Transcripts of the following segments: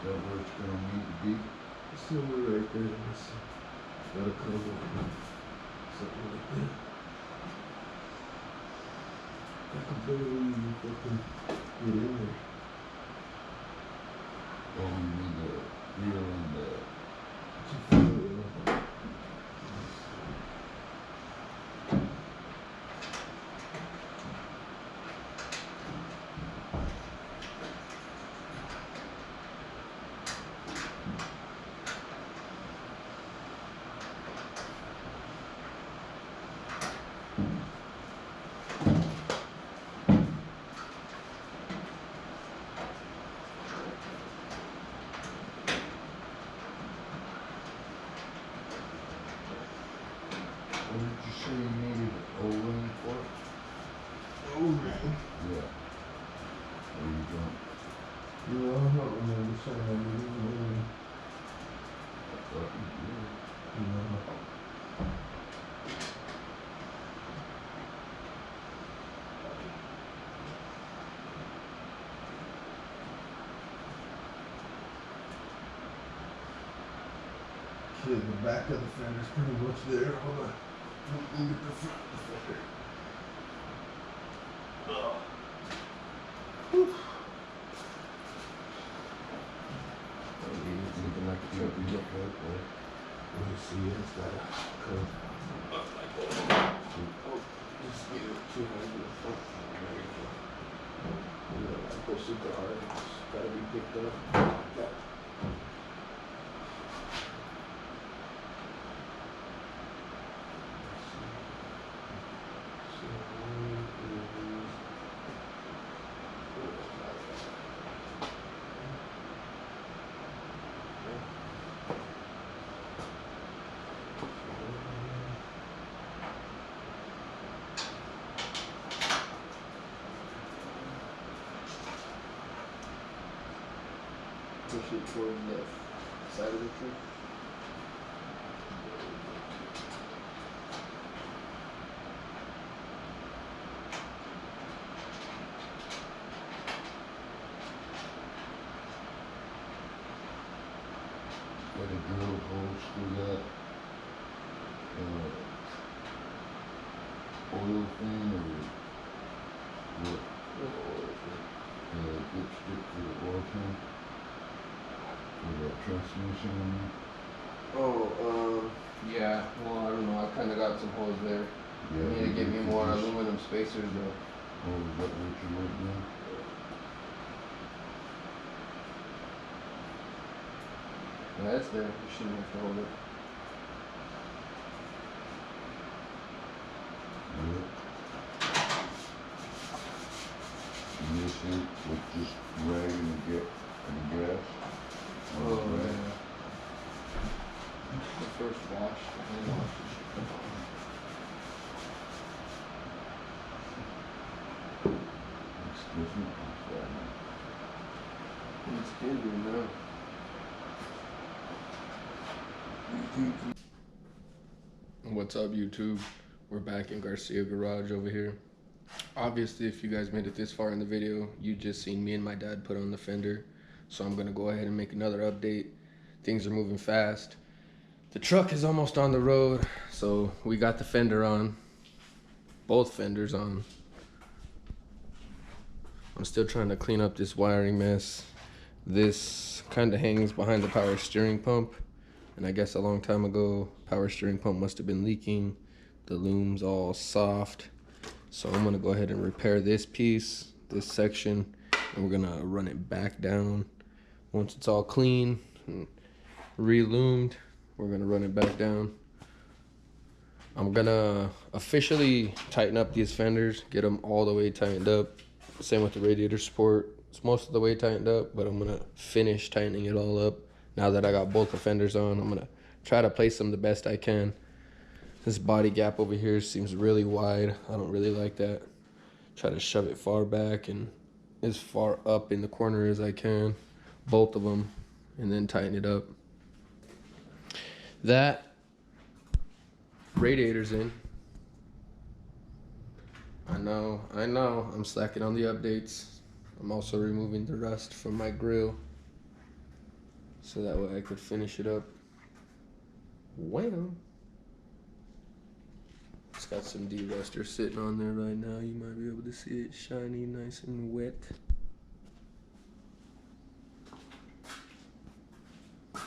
that where it's gonna need to be? Somewhere right there. Let's see. Gotta come up. Something like that. I can barely even fucking get in there. Oh, you need the wheel and the... What did you say you needed an O-ring for? O-ring? Yeah. There you go. No, I don't remember saying I needed an O-ring. I thought you did. No. Okay, the back of the fender's pretty much there. Hold on. Let me get the front of the fender. Looking like a truck you look at, boy. Let me see, it's got a curve up like that. Oh, just get it too high to the front. There you go. You know, I go super hard. It's gotta be picked up. Like that. Push it towards the side of the tree. Got a drill holes through that oil thing or what? Dipstick for the oil tank? For the transmission? Oh, yeah. Well, I don't know. I kind of got some holes there. Yeah. I need to get me more aluminum spacers though. Oh, is that what you were doing? Yeah, it's there. You shouldn't have to hold it. Yeah. And this is with just rag and gas? Oh, yeah. The first wash, the hand wash should come on. It's different. It's tender now. What's up, YouTube? We're back in Garcia garage over here. Obviously, if you guys made it this far in the video, you just seen me and my dad put on the fender. So I'm gonna go ahead and make another update. Things are moving fast. The truck is almost on the road, so we got the fender on. Both fenders on. I'm still trying to clean up this wiring mess. This kind of hangs behind the power steering pump. And I guess a long time ago, power steering pump must have been leaking. The loom's all soft. So I'm gonna go ahead and repair this piece, this section, and we're gonna run it back down. Once it's all clean and re-loomed, we're gonna run it back down. I'm gonna officially tighten up these fenders, get them all the way tightened up. Same with the radiator support. It's most of the way tightened up, but I'm gonna finish tightening it all up. Now that I got both the fenders on, I'm gonna try to place them the best I can. This body gap over here seems really wide. I don't really like that. Try to shove it far back and as far up in the corner as I can. Both of them, and then tighten it up. That radiator's in. I know, I'm slacking on the updates. I'm also removing the rust from my grill. so that way I could finish it up. Wham! It's got some de-ruster sitting on there right now. You might be able to see it shiny, nice and wet.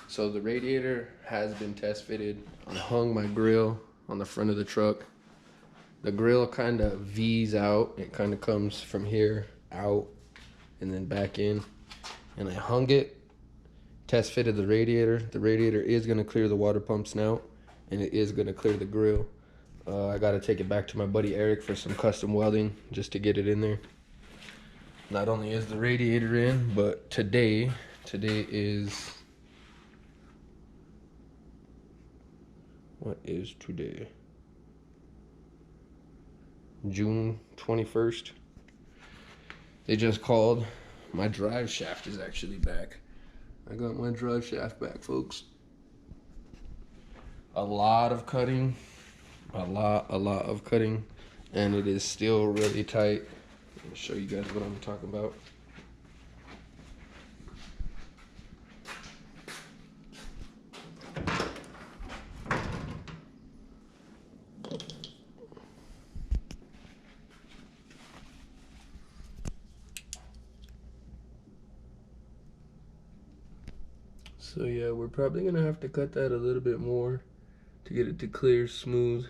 So the radiator has been test fitted. I hung my grill on the front of the truck. The grill kind of V's out. It kind of comes from here out and then back in. And I hung it, test fitted the radiator. The radiator is going to clear the water pump snout, and it is going to clear the grill. I got to take it back to my buddy Eric for some custom welding just to get it in there. Not only is the radiator in, but today is, what is today? June 21st. They just called. My drive shaft is actually back. I got my drive shaft back, folks. A lot of cutting, a lot of cutting, and it is still really tight. Let me show you guys what I'm talking about. So yeah, we're probably gonna have to cut that a little bit more to get it to clear smooth.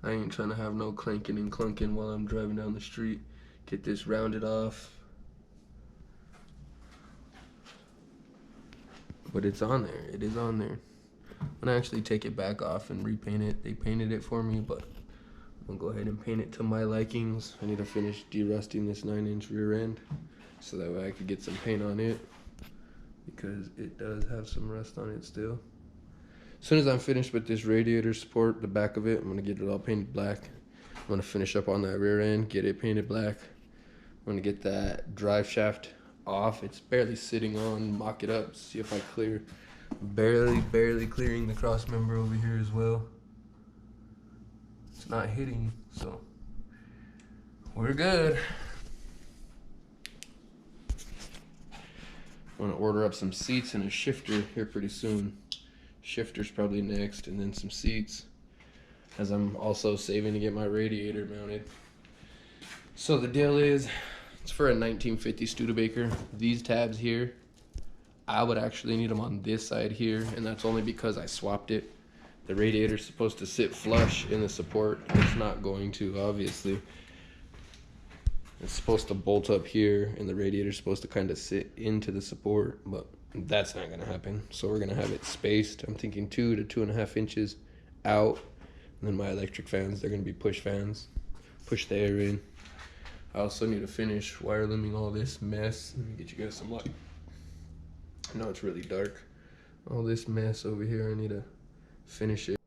I ain't trying to have no clanking and clunking while I'm driving down the street. Get this rounded off. But it's on there, it is on there. I'm gonna actually take it back off and repaint it. They painted it for me, but I'm gonna go ahead and paint it to my likings. I need to finish de-rusting this 9-inch rear end so that way I could get some paint on it, because it does have some rust on it still. As soon as I'm finished with this radiator support, the back of it, I'm gonna get it all painted black. I'm gonna finish up on that rear end, get it painted black. I'm gonna get that drive shaft off. It's barely sitting on, mock it up, see if I clear. Barely clearing the cross member over here as well. It's not hitting, so we're good. I'm gonna order up some seats and a shifter here pretty soon. Shifter's probably next, and then some seats, as I'm also saving to get my radiator mounted. So the deal is, it's for a 1950 Studebaker. These tabs here, I would actually need them on this side here, and that's only because I swapped it. The radiator's supposed to sit flush in the support. It's not going to, obviously. It's supposed to bolt up here, and the radiator's supposed to kind of sit into the support, but that's not gonna happen. So we're gonna have it spaced. I'm thinking 2 to 2.5 inches out. And then my electric fans, they're gonna be push fans. Push the air in. I also need to finish wire limbing all this mess. Let me get you guys some light. I know it's really dark. All this mess over here, I need to finish it.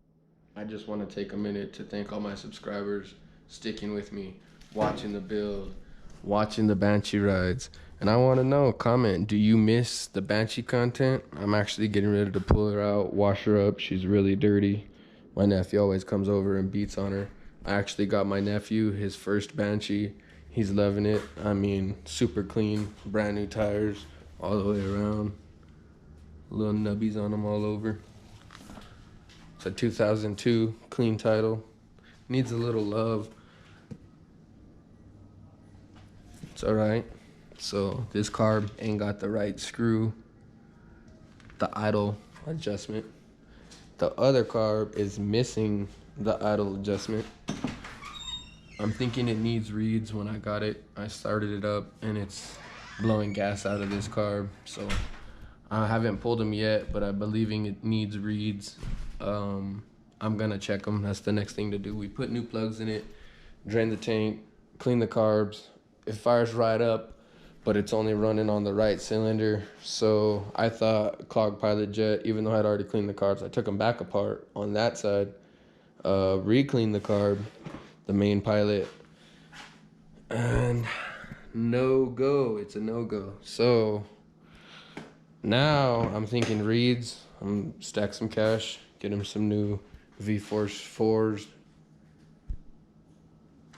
I just want to take a minute to thank all my subscribers sticking with me, watching the build, watching the Banshee rides. And I want to know, comment, do you miss the Banshee content? I'm actually getting ready to pull her out, wash her up. She's really dirty. My nephew always comes over and beats on her. I actually got my nephew his first Banshee. He's loving it. I mean, super clean, brand new tires all the way around. Little nubbies on them all over. It's a 2002 clean title. Needs a little love. It's all right. So this carb ain't got the right screw, the idle adjustment. The other carb is missing the idle adjustment. I'm thinking it needs reeds. When I got it, I started it up and it's blowing gas out of this carb. So I haven't pulled them yet, but I'm believing it needs reeds. I'm gonna check them. That's the next thing to do. We put new plugs in it, drain the tank, clean the carbs. It fires right up, but it's only running on the right cylinder. So I thought clogged pilot jet, even though I'd already cleaned the carbs, I took them back apart on that side, re-cleaned the carb, the main pilot, and no go. It's a no-go. So now I'm thinking reeds. I'm stack some cash, get him some new V-Force 4s.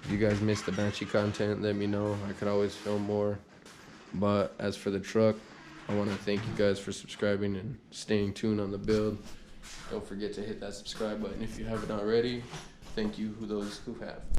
If you guys missed the Banshee content, let me know. I could always film more. But as for the truck, I want to thank you guys for subscribing and staying tuned on the build. Don't forget to hit that subscribe button if you haven't already. Thank you, those who have.